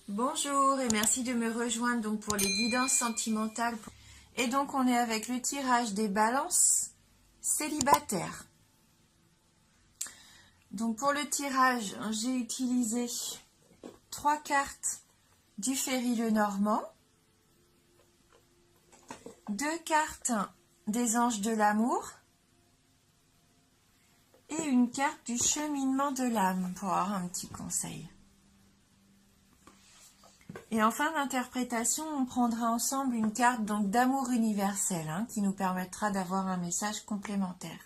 Bonjour et merci de me rejoindre donc pour les guidances sentimentales. Et donc on est avec le tirage des balances célibataires. Donc pour le tirage, j'ai utilisé 3 cartes du Ferry Lenormand, 2 cartes des Anges de l'amour et une carte du cheminement de l'âme pour avoir un petit conseil. Et en fin d'interprétation, on prendra ensemble une carte donc d'amour universel qui nous permettra d'avoir un message complémentaire.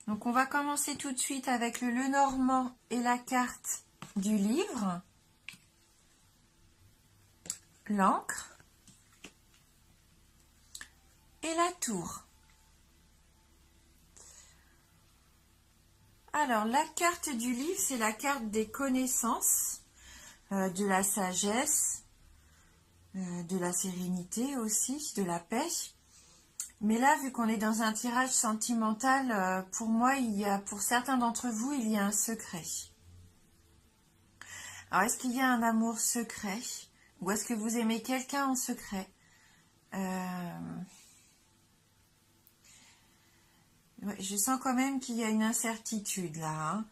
Donc on va commencer tout de suite avec le Lenormand et la carte du livre, l'encre et la tour. Alors la carte du livre, c'est la carte des connaissances, de la sagesse, de la sérénité aussi, de la paix. Mais là, vu qu'on est dans un tirage sentimental, pour moi, pour certains d'entre vous, il y a un secret. Alors, est-ce qu'il y a un amour secret? Ou est-ce que vous aimez quelqu'un en secret? Je sens quand même qu'il y a une incertitude là.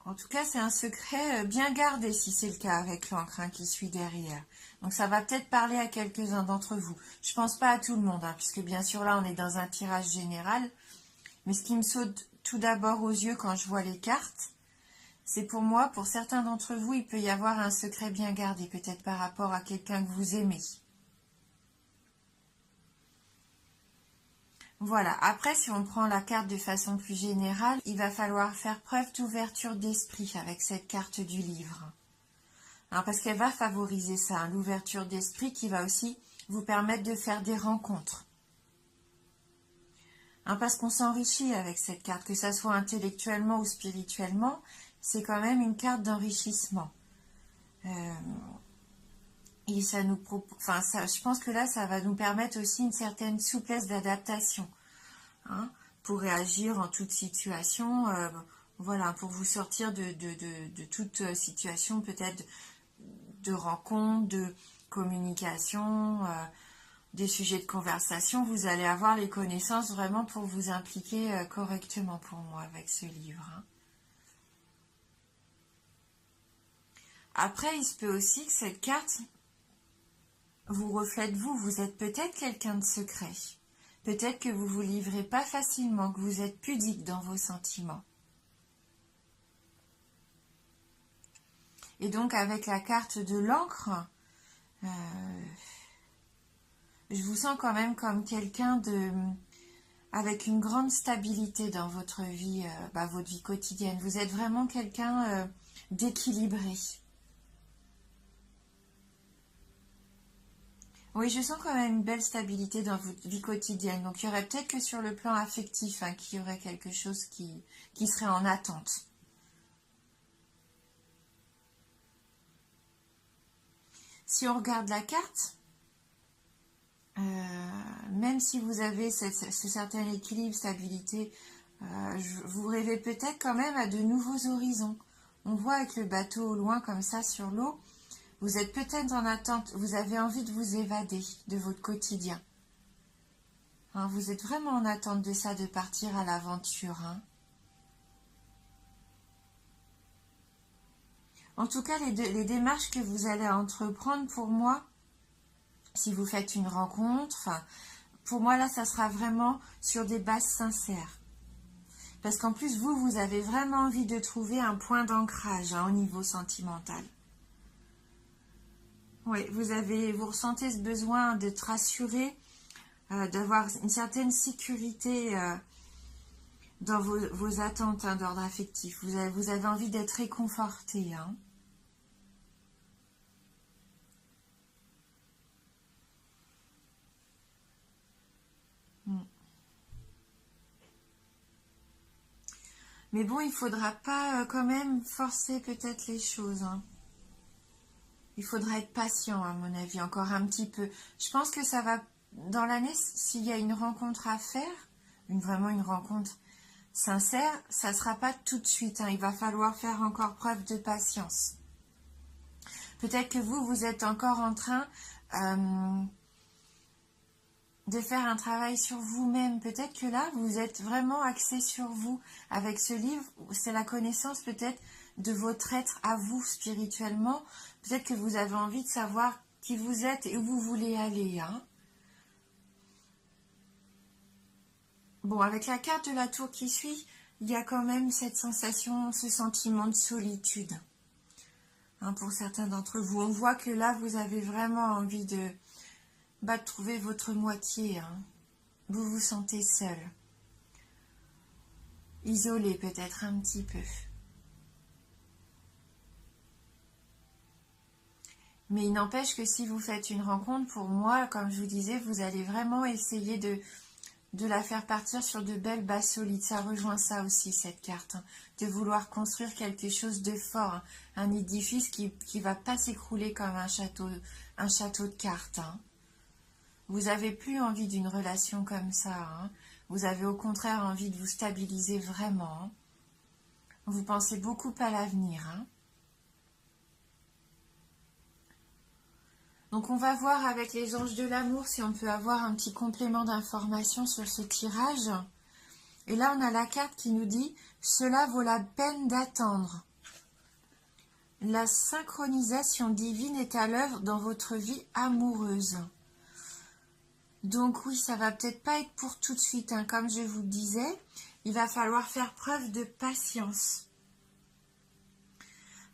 En tout cas, c'est un secret bien gardé si c'est le cas avec l'encre qui suit derrière. Donc ça va peut-être parler à quelques-uns d'entre vous. Je pense pas à tout le monde, puisque bien sûr là on est dans un tirage général. Mais ce qui me saute tout d'abord aux yeux quand je vois les cartes, c'est pour moi, pour certains d'entre vous, il peut y avoir un secret bien gardé, peut-être par rapport à quelqu'un que vous aimez. Voilà, après si on prend la carte de façon plus générale, il va falloir faire preuve d'ouverture d'esprit avec cette carte du livre. Alors, parce qu'elle va favoriser ça, l'ouverture d'esprit qui va aussi vous permettre de faire des rencontres. Parce qu'on s'enrichit avec cette carte, que ça soit intellectuellement ou spirituellement, c'est quand même une carte d'enrichissement. Et ça nous je pense que là, ça va nous permettre aussi une certaine souplesse d'adaptation, pour réagir en toute situation, voilà, pour vous sortir de toute situation peut-être de rencontre, de communication, des sujets de conversation. Vous allez avoir les connaissances vraiment pour vous impliquer correctement pour moi avec ce livre. Après, il se peut aussi que cette carte vous reflète vous. Vous êtes peut-être quelqu'un de secret. Peut-être que vous vous livrez pas facilement, que vous êtes pudique dans vos sentiments. Et donc avec la carte de l'encre, je vous sens quand même comme quelqu'un avec une grande stabilité dans votre vie, votre vie quotidienne. Vous êtes vraiment quelqu'un d'équilibré. Oui, je sens quand même une belle stabilité dans votre vie quotidienne. Donc il y aurait peut-être que sur le plan affectif, qu'il y aurait quelque chose qui serait en attente. Si on regarde la carte, même si vous avez ce certain équilibre, stabilité, vous rêvez peut-être quand même à de nouveaux horizons. On voit avec le bateau au loin comme ça sur l'eau, vous êtes peut-être en attente, vous avez envie de vous évader de votre quotidien. Vous êtes vraiment en attente de ça, de partir à l'aventure. En tout cas, les démarches que vous allez entreprendre, pour moi, si vous faites une rencontre, pour moi là, ça sera vraiment sur des bases sincères. Parce qu'en plus, vous avez vraiment envie de trouver un point d'ancrage au niveau sentimental. Oui, vous ressentez ce besoin de te rassurer, d'avoir une certaine sécurité dans vos attentes d'ordre affectif. Vous avez envie d'être réconforté. Mais bon, il ne faudra pas quand même forcer peut-être les choses. Il faudra être patient, à mon avis, encore un petit peu. Je pense que ça va, dans l'année, s'il y a une rencontre à faire, vraiment une rencontre, sincère, ça ne sera pas tout de suite. Il va falloir faire encore preuve de patience. Peut-être que vous êtes encore en train de faire un travail sur vous-même. Peut-être que là, vous êtes vraiment axé sur vous. Avec ce livre, c'est la connaissance peut-être de votre être à vous spirituellement. Peut-être que vous avez envie de savoir qui vous êtes et où vous voulez aller. Bon, avec la carte de la tour qui suit, il y a quand même cette sensation, ce sentiment de solitude. Pour certains d'entre vous, on voit que là, vous avez vraiment envie de trouver votre moitié. Vous vous sentez seul. Isolé peut-être un petit peu. Mais il n'empêche que si vous faites une rencontre, pour moi, comme je vous disais, vous allez vraiment essayer de la faire partir sur de belles bases solides. Ça rejoint ça aussi, cette carte. De vouloir construire quelque chose de fort. Un édifice qui ne va pas s'écrouler comme un château de cartes. Vous n'avez plus envie d'une relation comme ça. Vous avez au contraire envie de vous stabiliser vraiment. Vous pensez beaucoup à l'avenir. Donc on va voir avec les anges de l'amour si on peut avoir un petit complément d'information sur ce tirage. Et là on a la carte qui nous dit « Cela vaut la peine d'attendre ». La synchronisation divine est à l'œuvre dans votre vie amoureuse. Donc oui, ça va peut-être pas être pour tout de suite. Comme je vous le disais, il va falloir faire preuve de patience.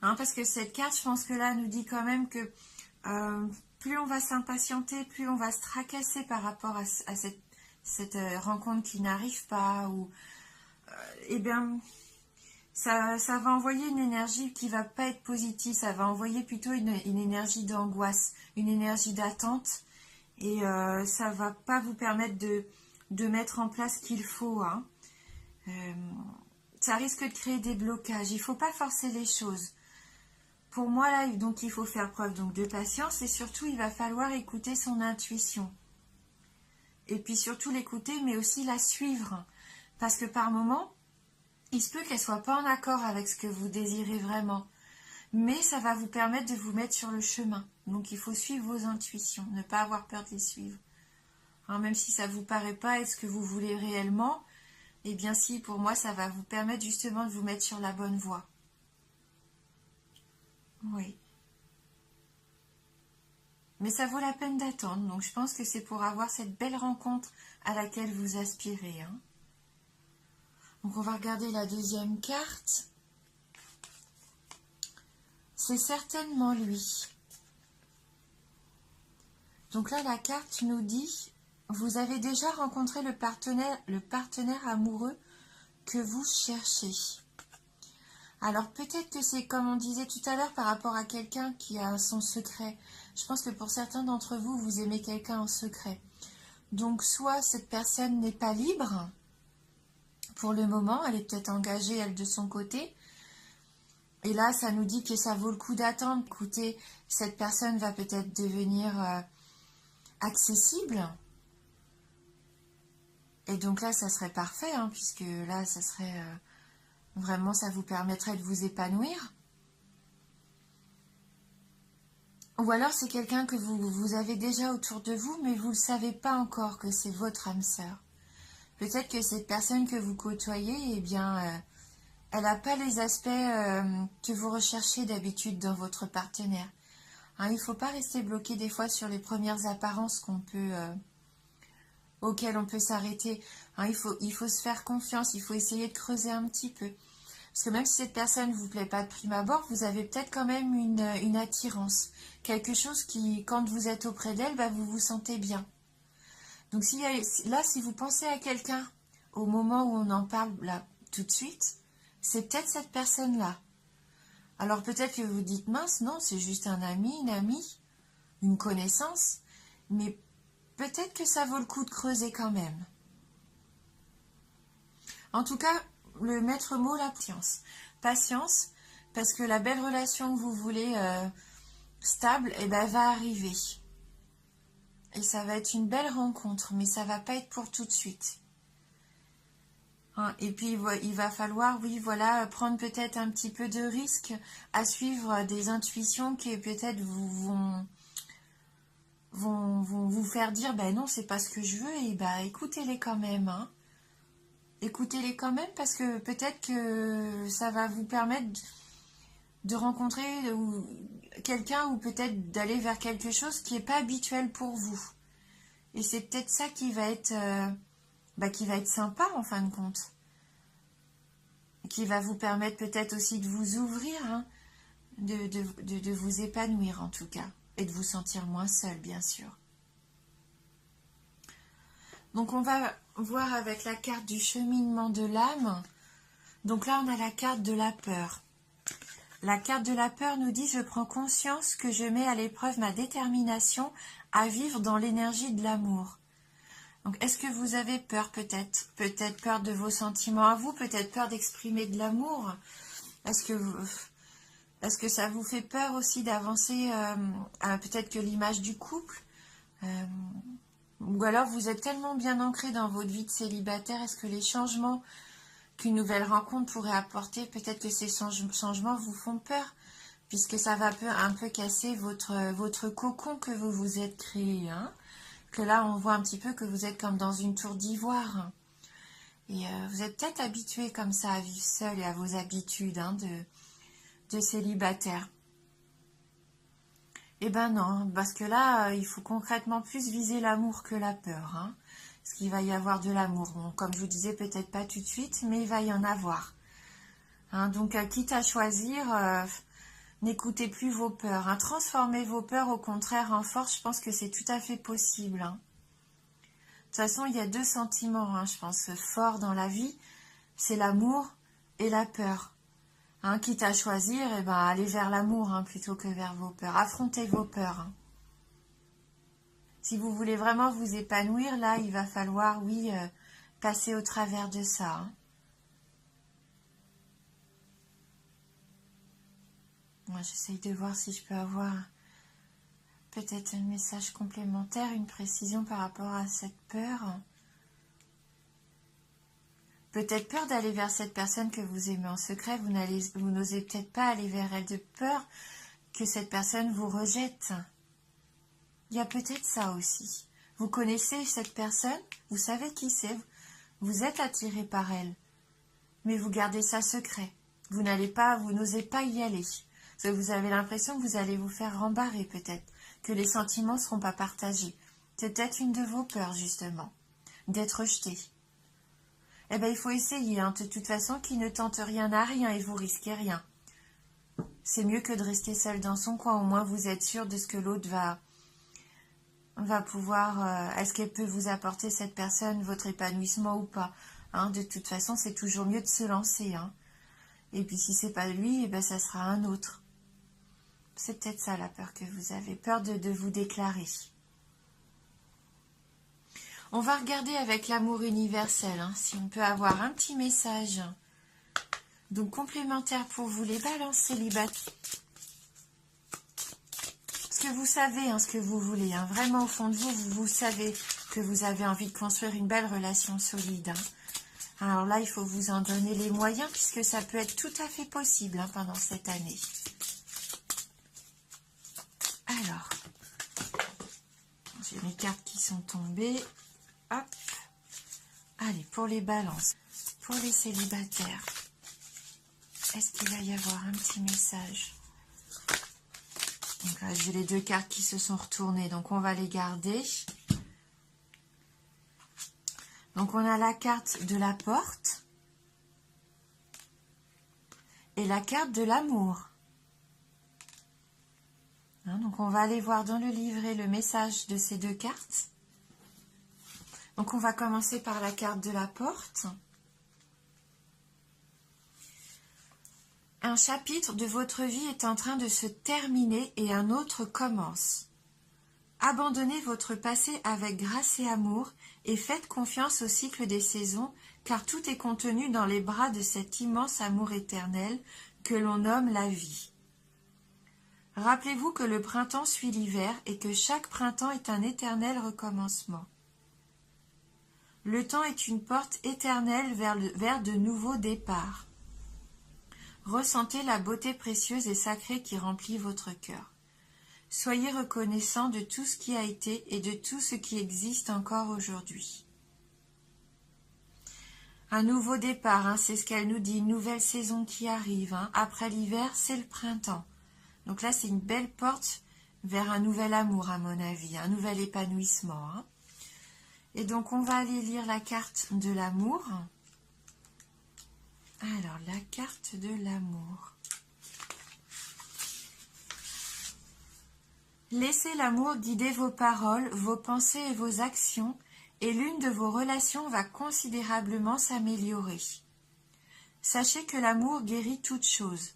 Parce que cette carte, je pense que là, nous dit quand même que plus on va s'impatienter, plus on va se tracasser par rapport à cette rencontre qui n'arrive pas. Eh bien, ça va envoyer une énergie qui va pas être positive. Ça va envoyer plutôt une énergie d'angoisse, une énergie d'attente. Et ça va pas vous permettre de mettre en place ce qu'il faut. Ça risque de créer des blocages. Il faut pas forcer les choses. Pour moi, là, donc, il faut faire preuve de patience et surtout, il va falloir écouter son intuition. Et puis surtout l'écouter, mais aussi la suivre. Parce que par moment, il se peut qu'elle soit pas en accord avec ce que vous désirez vraiment. Mais ça va vous permettre de vous mettre sur le chemin. Donc, il faut suivre vos intuitions, ne pas avoir peur de les suivre. Même si ça ne vous paraît pas être ce que vous voulez réellement, eh bien si, pour moi, ça va vous permettre justement de vous mettre sur la bonne voie. Oui. Mais ça vaut la peine d'attendre. Donc, je pense que c'est pour avoir cette belle rencontre à laquelle vous aspirez. Donc, on va regarder la deuxième carte. C'est certainement lui. Donc là, la carte nous dit, vous avez déjà rencontré le partenaire amoureux que vous cherchez. Alors peut-être que c'est comme on disait tout à l'heure par rapport à quelqu'un qui a son secret. Je pense que pour certains d'entre vous, vous aimez quelqu'un en secret. Donc soit cette personne n'est pas libre pour le moment, elle est peut-être engagée elle de son côté. Et là, ça nous dit que ça vaut le coup d'attendre. Écoutez, cette personne va peut-être devenir accessible. Et donc là, ça serait parfait, puisque là, ça serait... Vraiment, ça vous permettrait de vous épanouir. Ou alors, c'est quelqu'un que vous avez déjà autour de vous, mais vous ne le savez pas encore que c'est votre âme sœur. Peut-être que cette personne que vous côtoyez, eh bien, elle n'a pas les aspects que vous recherchez d'habitude dans votre partenaire. Il ne faut pas rester bloqué des fois sur les premières apparences auxquelles on peut s'arrêter. Il faut se faire confiance, il faut essayer de creuser un petit peu. Parce que même si cette personne ne vous plaît pas de prime abord, vous avez peut-être quand même une attirance. Quelque chose qui, quand vous êtes auprès d'elle, vous vous sentez bien. Donc si vous pensez à quelqu'un au moment où on en parle là tout de suite, c'est peut-être cette personne-là. Alors peut-être que vous dites, mince, non, c'est juste un ami, une amie, une connaissance. Mais peut-être que ça vaut le coup de creuser quand même. En tout cas, le maître mot, la patience. Patience, parce que la belle relation que vous voulez stable, va arriver. Et ça va être une belle rencontre, mais ça va pas être pour tout de suite. hein. Et puis il va falloir, oui, voilà, prendre peut-être un petit peu de risque à suivre des intuitions qui peut-être vont vous faire dire, ben non, c'est pas ce que je veux, et ben écoutez-les quand même, hein. Écoutez-les quand même parce que peut-être que ça va vous permettre de rencontrer quelqu'un ou peut-être d'aller vers quelque chose qui n'est pas habituel pour vous. Et c'est peut-être ça qui va être sympa en fin de compte. Qui va vous permettre peut-être aussi de vous ouvrir, hein, de vous épanouir en tout cas. Et de vous sentir moins seul, bien sûr. Donc on va voir avec la carte du cheminement de l'âme. Donc là on a la carte de la peur. La carte de la peur nous dit: je prends conscience que je mets à l'épreuve ma détermination à vivre dans l'énergie de l'amour. Donc est-ce que vous avez peur peut-être? Peut-être peur de vos sentiments à vous, peut-être peur d'exprimer de l'amour. Est-ce que ça vous fait peur aussi d'avancer peut-être que l'image du couple, ou alors vous êtes tellement bien ancré dans votre vie de célibataire, est-ce que les changements qu'une nouvelle rencontre pourrait apporter, peut-être que ces changements vous font peur, puisque ça va un peu casser votre cocon que vous vous êtes créé, hein, que là on voit un petit peu que vous êtes comme dans une tour d'ivoire, et vous êtes peut-être habitué comme ça à vivre seul et à vos habitudes, hein, de célibataire. Eh ben non, parce que là, il faut concrètement plus viser l'amour que la peur, hein. Parce qu'il va y avoir de l'amour. Bon, comme je vous disais, peut-être pas tout de suite, mais il va y en avoir. Hein, donc, quitte à choisir, n'écoutez plus vos peurs, hein. Transformez vos peurs, au contraire, en force. Je pense que c'est tout à fait possible, hein. De toute façon, il y a deux sentiments, hein, je pense, forts dans la vie. C'est l'amour et la peur. Hein, quitte à choisir, eh ben, allez vers l'amour, hein, plutôt que vers vos peurs. Affrontez vos peurs, hein. Si vous voulez vraiment vous épanouir, là, il va falloir, oui, passer au travers de ça, hein. Moi, j'essaye de voir si je peux avoir peut-être un message complémentaire, une précision par rapport à cette peur. Peut-être peur d'aller vers cette personne que vous aimez en secret. Vous n'osez peut-être pas aller vers elle de peur que cette personne vous rejette. Il y a peut-être ça aussi. Vous connaissez cette personne, vous savez qui c'est, vous êtes attiré par elle, mais vous gardez ça secret. Vous n'osez pas y aller. Parce que vous avez l'impression que vous allez vous faire rembarrer peut-être, que les sentiments ne seront pas partagés. C'est peut-être une de vos peurs, justement, d'être rejeté. Eh bien, il faut essayer, hein. De toute façon, qui ne tente rien n'a rien et vous risquez rien. C'est mieux que de rester seul dans son coin. Au moins, vous êtes sûr de ce que l'autre va pouvoir... est-ce qu'elle peut vous apporter, cette personne, votre épanouissement ou pas, hein. De toute façon, c'est toujours mieux de se lancer, hein. Et puis, si c'est pas lui, eh ben, ça sera un autre. C'est peut-être ça la peur que vous avez. Peur de vous déclarer. On va regarder avec l'amour universel, hein, si on peut avoir un petit message. Donc, complémentaire pour vous, les balances célibataires. Parce que vous savez, hein, ce que vous voulez. Hein. Vraiment, au fond de vous, vous savez que vous avez envie de construire une belle relation solide. Hein. Alors là, il faut vous en donner les moyens, puisque ça peut être tout à fait possible, hein, pendant cette année. Alors, j'ai mes cartes qui sont tombées. Hop. Allez, pour les balances, pour les célibataires, est-ce qu'il va y avoir un petit message? Donc là, j'ai les deux cartes qui se sont retournées, donc on va les garder. Donc on a la carte de la porte et la carte de l'amour. Hein, donc on va aller voir dans le livret le message de ces deux cartes. Donc on va commencer par la carte de la porte. Un chapitre de votre vie est en train de se terminer et un autre commence. Abandonnez votre passé avec grâce et amour et faites confiance au cycle des saisons, car tout est contenu dans les bras de cet immense amour éternel que l'on nomme la vie. Rappelez-vous que le printemps suit l'hiver et que chaque printemps est un éternel recommencement. Le temps est une porte éternelle vers de nouveaux départs. Ressentez la beauté précieuse et sacrée qui remplit votre cœur. Soyez reconnaissant de tout ce qui a été et de tout ce qui existe encore aujourd'hui. Un nouveau départ, hein, c'est ce qu'elle nous dit, une nouvelle saison qui arrive. Hein. Après l'hiver, c'est le printemps. Donc là, c'est une belle porte vers un nouvel amour, à mon avis, un nouvel épanouissement. Hein. Et donc, on va aller lire la carte de l'amour. Alors, la carte de l'amour. Laissez l'amour guider vos paroles, vos pensées et vos actions, et l'une de vos relations va considérablement s'améliorer. Sachez que l'amour guérit toutes choses.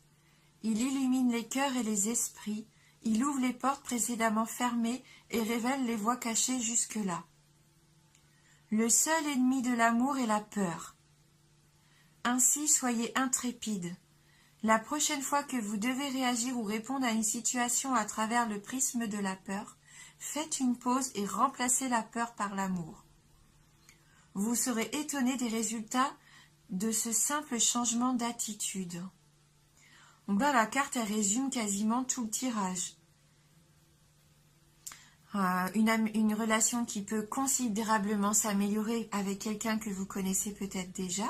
Il illumine les cœurs et les esprits, il ouvre les portes précédemment fermées et révèle les voies cachées jusque-là. Le seul ennemi de l'amour est la peur. Ainsi, soyez intrépides. La prochaine fois que vous devez réagir ou répondre à une situation à travers le prisme de la peur, faites une pause et remplacez la peur par l'amour. Vous serez étonné des résultats de ce simple changement d'attitude. Donc là, la carte, elle résume quasiment tout le tirage. Une relation qui peut considérablement s'améliorer avec quelqu'un que vous connaissez peut-être déjà.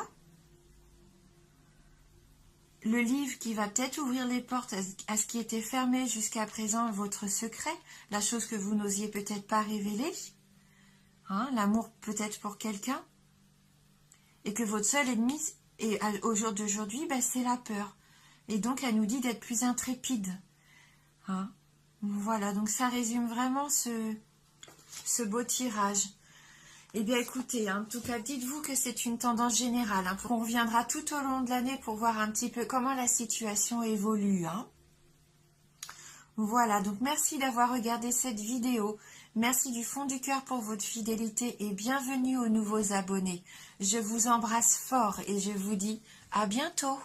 Le livre qui va peut-être ouvrir les portes à ce qui était fermé jusqu'à présent, votre secret, la chose que vous n'osiez peut-être pas révéler. Hein, l'amour peut-être pour quelqu'un. Et que votre seul ennemi, au jour d'aujourd'hui, c'est la peur. Et donc, elle nous dit d'être plus intrépide. Hein, voilà, donc ça résume vraiment ce beau tirage. Eh bien, écoutez, en tout cas, dites-vous que c'est une tendance générale. Hein, on reviendra tout au long de l'année pour voir un petit peu comment la situation évolue. Hein. Voilà, donc merci d'avoir regardé cette vidéo. Merci du fond du cœur pour votre fidélité et bienvenue aux nouveaux abonnés. Je vous embrasse fort et je vous dis à bientôt.